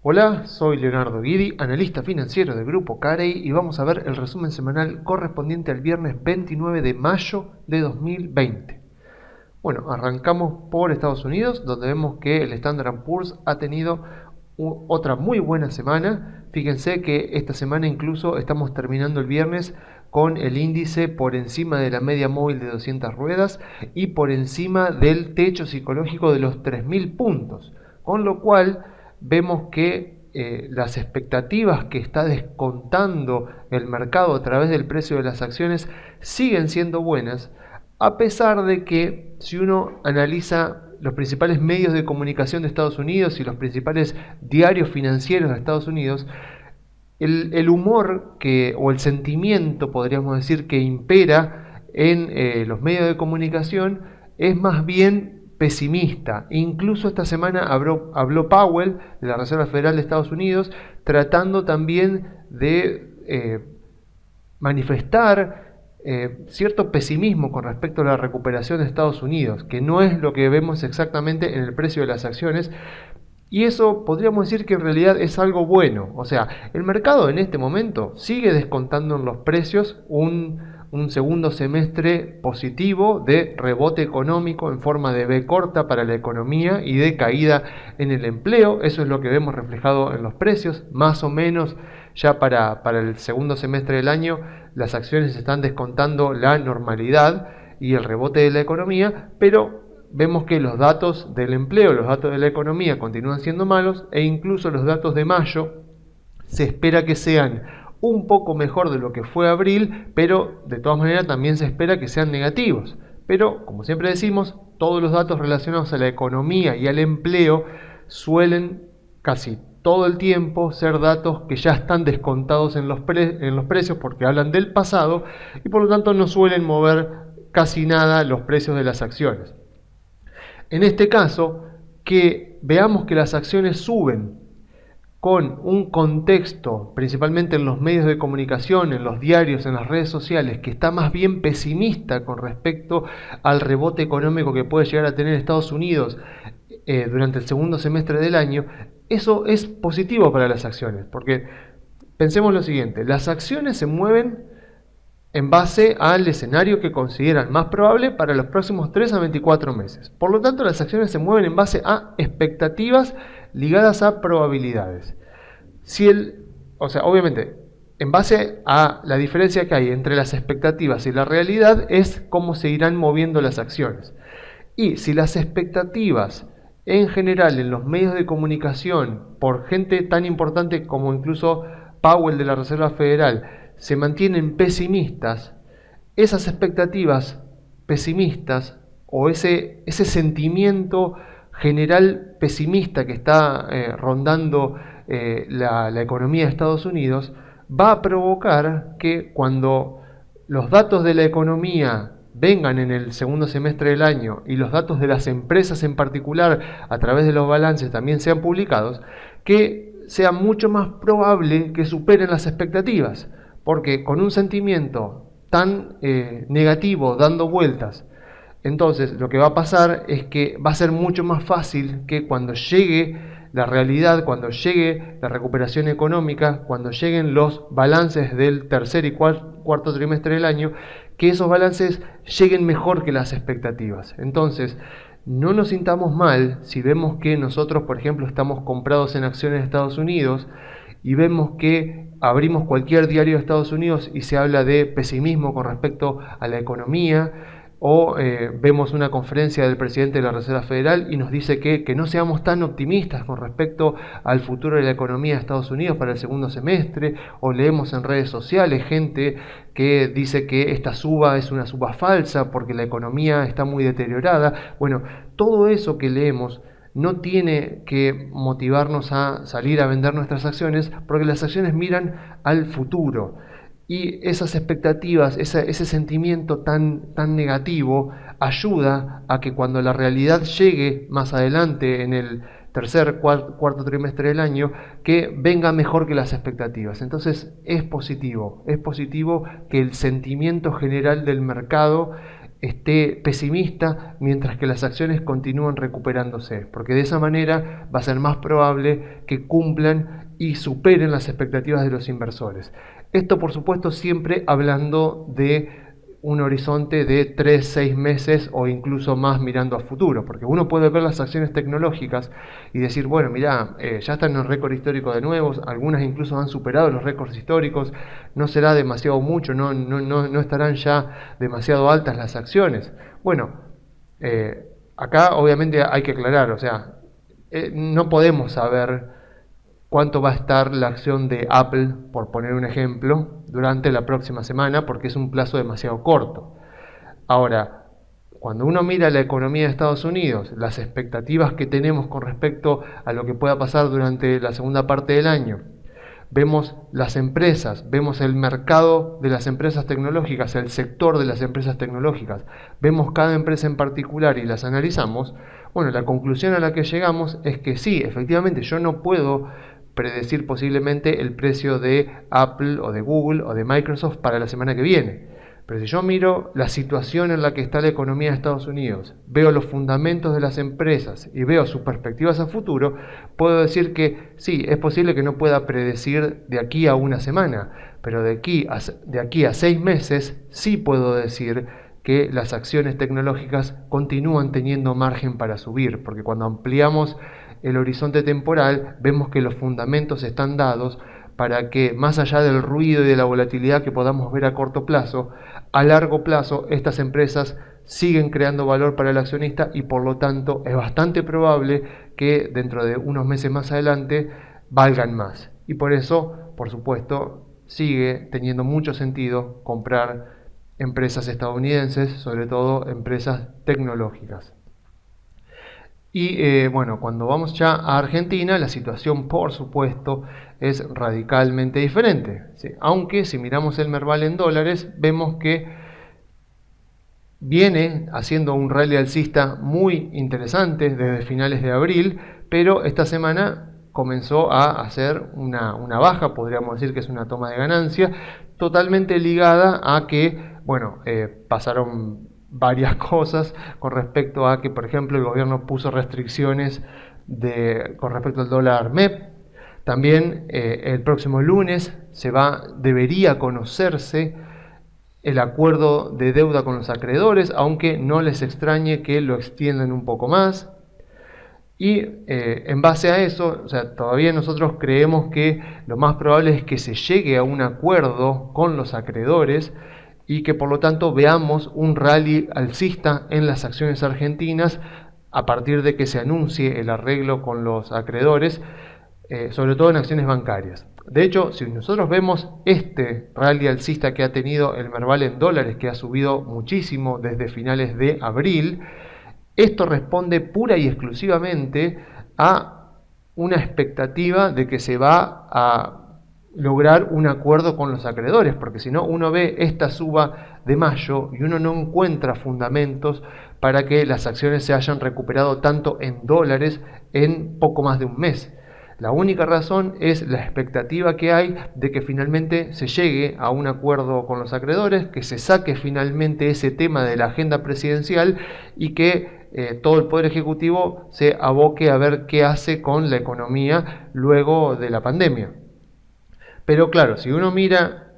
Hola, soy Leonardo Guidi, analista financiero del Grupo Carey y vamos a ver el resumen semanal correspondiente al viernes 29 de mayo de 2020. Bueno, arrancamos por Estados Unidos, donde vemos que el Standard & Poor's ha tenido otra muy buena semana. Fíjense que esta semana incluso estamos terminando el viernes con el índice por encima de la media móvil de 200 ruedas y por encima del techo psicológico de los 3.000 puntos, con lo cual vemos que las expectativas que está descontando el mercado a través del precio de las acciones siguen siendo buenas, a pesar de que si uno analiza los principales medios de comunicación de Estados Unidos y los principales diarios financieros de Estados Unidos, el humor o el sentimiento, podríamos decir, que impera en los medios de comunicación es más bien pesimista. Incluso esta semana habló Powell de la Reserva Federal de Estados Unidos, tratando también de manifestar cierto pesimismo con respecto a la recuperación de Estados Unidos, que no es lo que vemos exactamente en el precio de las acciones. Y eso podríamos decir que en realidad es algo bueno. O sea, el mercado en este momento sigue descontando en los precios un segundo semestre positivo de rebote económico en forma de V corta para la economía y de caída en el empleo. Eso es lo que vemos reflejado en los precios. Más o menos ya para el segundo semestre del año las acciones están descontando la normalidad y el rebote de la economía, pero vemos que los datos del empleo, los datos de la economía continúan siendo malos e incluso los datos de mayo se espera que sean un poco mejor de lo que fue abril, pero de todas maneras también se espera que sean negativos. Pero, como siempre decimos, todos los datos relacionados a la economía y al empleo suelen casi todo el tiempo ser datos que ya están descontados en los precios porque hablan del pasado y por lo tanto no suelen mover casi nada los precios de las acciones. En este caso, que veamos que las acciones suben con un contexto, principalmente en los medios de comunicación, en los diarios, en las redes sociales, que está más bien pesimista con respecto al rebote económico que puede llegar a tener Estados Unidos durante el segundo semestre del año, eso es positivo para las acciones, porque pensemos lo siguiente, las acciones se mueven en base al escenario que consideran más probable para los próximos 3 a 24 meses. Por lo tanto, las acciones se mueven en base a expectativas ligadas a probabilidades. Obviamente, en base a la diferencia que hay entre las expectativas y la realidad es cómo se irán moviendo las acciones. Y si las expectativas en general en los medios de comunicación por gente tan importante como incluso Powell de la Reserva Federal se mantienen pesimistas, esas expectativas pesimistas o ese sentimiento general pesimista que está rondando la economía de Estados Unidos va a provocar que cuando los datos de la economía vengan en el segundo semestre del año y los datos de las empresas en particular a través de los balances también sean publicados, que sea mucho más probable que superen las expectativas. Porque con un sentimiento tan negativo dando vueltas, entonces lo que va a pasar es que va a ser mucho más fácil que cuando llegue la realidad, cuando llegue la recuperación económica, cuando lleguen los balances del tercer y cuarto trimestre del año, que esos balances lleguen mejor que las expectativas. Entonces, no nos sintamos mal si vemos que nosotros, por ejemplo, estamos comprados en acciones de Estados Unidos y vemos que abrimos cualquier diario de Estados Unidos y se habla de pesimismo con respecto a la economía, o vemos una conferencia del presidente de la Reserva Federal y nos dice que no seamos tan optimistas con respecto al futuro de la economía de Estados Unidos para el segundo semestre, o leemos en redes sociales gente que dice que esta suba es una suba falsa porque la economía está muy deteriorada. Bueno, todo eso que leemos no tiene que motivarnos a salir a vender nuestras acciones, porque las acciones miran al futuro. Y esas expectativas, ese sentimiento tan negativo, ayuda a que cuando la realidad llegue más adelante en el tercer, cuarto trimestre del año, que venga mejor que las expectativas. Entonces es positivo que el sentimiento general del mercado esté pesimista mientras que las acciones continúan recuperándose, porque de esa manera va a ser más probable que cumplan y superen las expectativas de los inversores. Esto, por supuesto, siempre hablando de un horizonte de 3, 6 meses o incluso más mirando a futuro, porque uno puede ver las acciones tecnológicas y decir, bueno, mirá, ya están en el récord histórico de nuevo, algunas incluso han superado los récords históricos, no será demasiado mucho, no estarán ya demasiado altas las acciones. Bueno, acá obviamente hay que aclarar, o sea, no podemos saber cuánto va a estar la acción de Apple, por poner un ejemplo, durante la próxima semana, porque es un plazo demasiado corto. Ahora, cuando uno mira la economía de Estados Unidos, las expectativas que tenemos con respecto a lo que pueda pasar durante la segunda parte del año, vemos las empresas, vemos el mercado de las empresas tecnológicas, el sector de las empresas tecnológicas, vemos cada empresa en particular y las analizamos, bueno, la conclusión a la que llegamos es que sí, efectivamente, yo no puedo predecir posiblemente el precio de Apple o de Google o de Microsoft para la semana que viene. Pero si yo miro la situación en la que está la economía de Estados Unidos, veo los fundamentos de las empresas y veo sus perspectivas a futuro, puedo decir que sí, es posible que no pueda predecir de aquí a una semana, pero de aquí a 6 meses sí puedo decir que las acciones tecnológicas continúan teniendo margen para subir, porque cuando ampliamos el horizonte temporal, vemos que los fundamentos están dados para que, más allá del ruido y de la volatilidad que podamos ver a corto plazo, a largo plazo estas empresas siguen creando valor para el accionista y por lo tanto es bastante probable que dentro de unos meses más adelante valgan más. Y por eso, por supuesto, sigue teniendo mucho sentido comprar empresas estadounidenses, sobre todo empresas tecnológicas. Y bueno, cuando vamos ya a Argentina, la situación, por supuesto, es radicalmente diferente, ¿sí? Aunque si miramos el Merval en dólares, vemos que viene haciendo un rally alcista muy interesante desde finales de abril, pero esta semana comenzó a hacer una baja, podríamos decir que es una toma de ganancia, totalmente ligada a que, bueno, pasaron varias cosas con respecto a que, por ejemplo, el gobierno puso restricciones con respecto al dólar MEP. También el próximo lunes debería conocerse el acuerdo de deuda con los acreedores, aunque no les extrañe que lo extiendan un poco más. Y en base a eso, o sea, todavía nosotros creemos que lo más probable es que se llegue a un acuerdo con los acreedores y que por lo tanto veamos un rally alcista en las acciones argentinas a partir de que se anuncie el arreglo con los acreedores, sobre todo en acciones bancarias. De hecho, si nosotros vemos este rally alcista que ha tenido el Merval en dólares, que ha subido muchísimo desde finales de abril, esto responde pura y exclusivamente a una expectativa de que se va a lograr un acuerdo con los acreedores, porque si no, uno ve esta suba de mayo y uno no encuentra fundamentos para que las acciones se hayan recuperado tanto en dólares en poco más de un mes. La única razón es la expectativa que hay de que finalmente se llegue a un acuerdo con los acreedores, que se saque finalmente ese tema de la agenda presidencial y que todo el Poder Ejecutivo se aboque a ver qué hace con la economía luego de la pandemia. Pero claro, si uno mira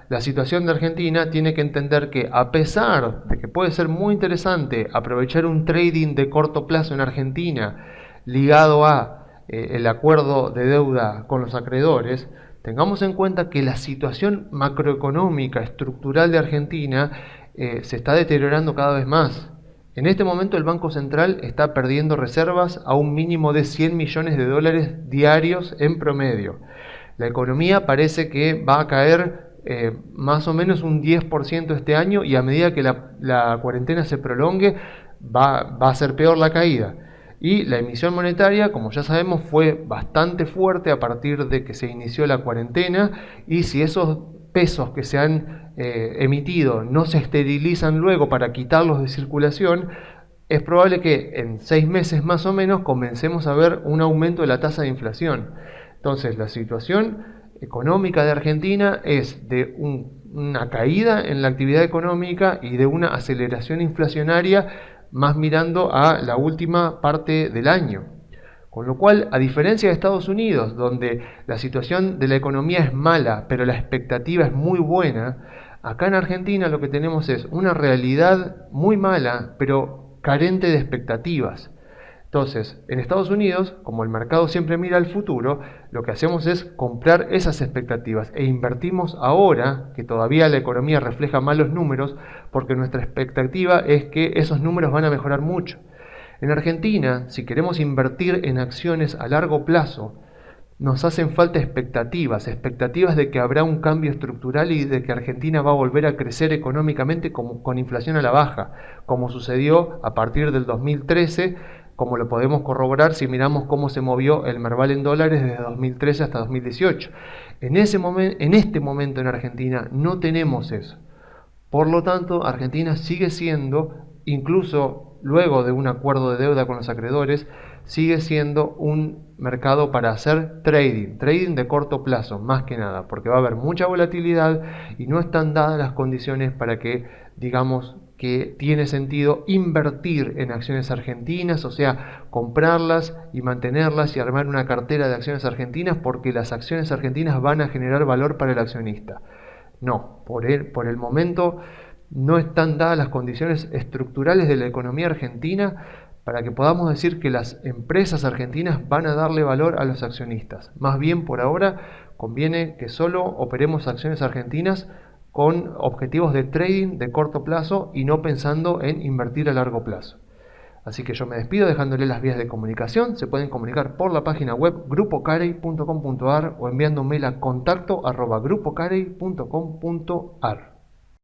la situación de Argentina, tiene que entender que a pesar de que puede ser muy interesante aprovechar un trading de corto plazo en Argentina ligado a el acuerdo de deuda con los acreedores, tengamos en cuenta que la situación macroeconómica estructural de Argentina se está deteriorando cada vez más. En este momento el Banco Central está perdiendo reservas a un mínimo de 100 millones de dólares diarios en promedio. La economía parece que va a caer más o menos un 10% este año y a medida que la cuarentena se prolongue va a ser peor la caída. Y la emisión monetaria, como ya sabemos, fue bastante fuerte a partir de que se inició la cuarentena y si esos pesos que se han emitido no se esterilizan luego para quitarlos de circulación, es probable que en 6 meses más o menos comencemos a ver un aumento de la tasa de inflación. Entonces la situación económica de Argentina es de una caída en la actividad económica y de una aceleración inflacionaria, más mirando a la última parte del año. Con lo cual, a diferencia de Estados Unidos, donde la situación de la economía es mala, pero la expectativa es muy buena, acá en Argentina lo que tenemos es una realidad muy mala, pero carente de expectativas. Entonces, en Estados Unidos, como el mercado siempre mira al futuro, lo que hacemos es comprar esas expectativas e invertimos ahora, que todavía la economía refleja malos números, porque nuestra expectativa es que esos números van a mejorar mucho. En Argentina, si queremos invertir en acciones a largo plazo, nos hacen falta expectativas de que habrá un cambio estructural y de que Argentina va a volver a crecer económicamente con inflación a la baja, como sucedió a partir del 2013, como lo podemos corroborar si miramos cómo se movió el Merval en dólares desde 2013 hasta 2018. En este momento en Argentina no tenemos eso. Por lo tanto, Argentina sigue siendo, incluso luego de un acuerdo de deuda con los acreedores, sigue siendo un mercado para hacer trading de corto plazo, más que nada, porque va a haber mucha volatilidad y no están dadas las condiciones para que, digamos, que tiene sentido invertir en acciones argentinas, o sea, comprarlas y mantenerlas y armar una cartera de acciones argentinas, porque las acciones argentinas van a generar valor para el accionista. No, por el momento no están dadas las condiciones estructurales de la economía argentina para que podamos decir que las empresas argentinas van a darle valor a los accionistas. Más bien, por ahora, conviene que solo operemos acciones argentinas con objetivos de trading de corto plazo y no pensando en invertir a largo plazo. Así que yo me despido dejándole las vías de comunicación. Se pueden comunicar por la página web grupocarey.com.ar o enviando un mail a contacto@grupocarey.com.ar.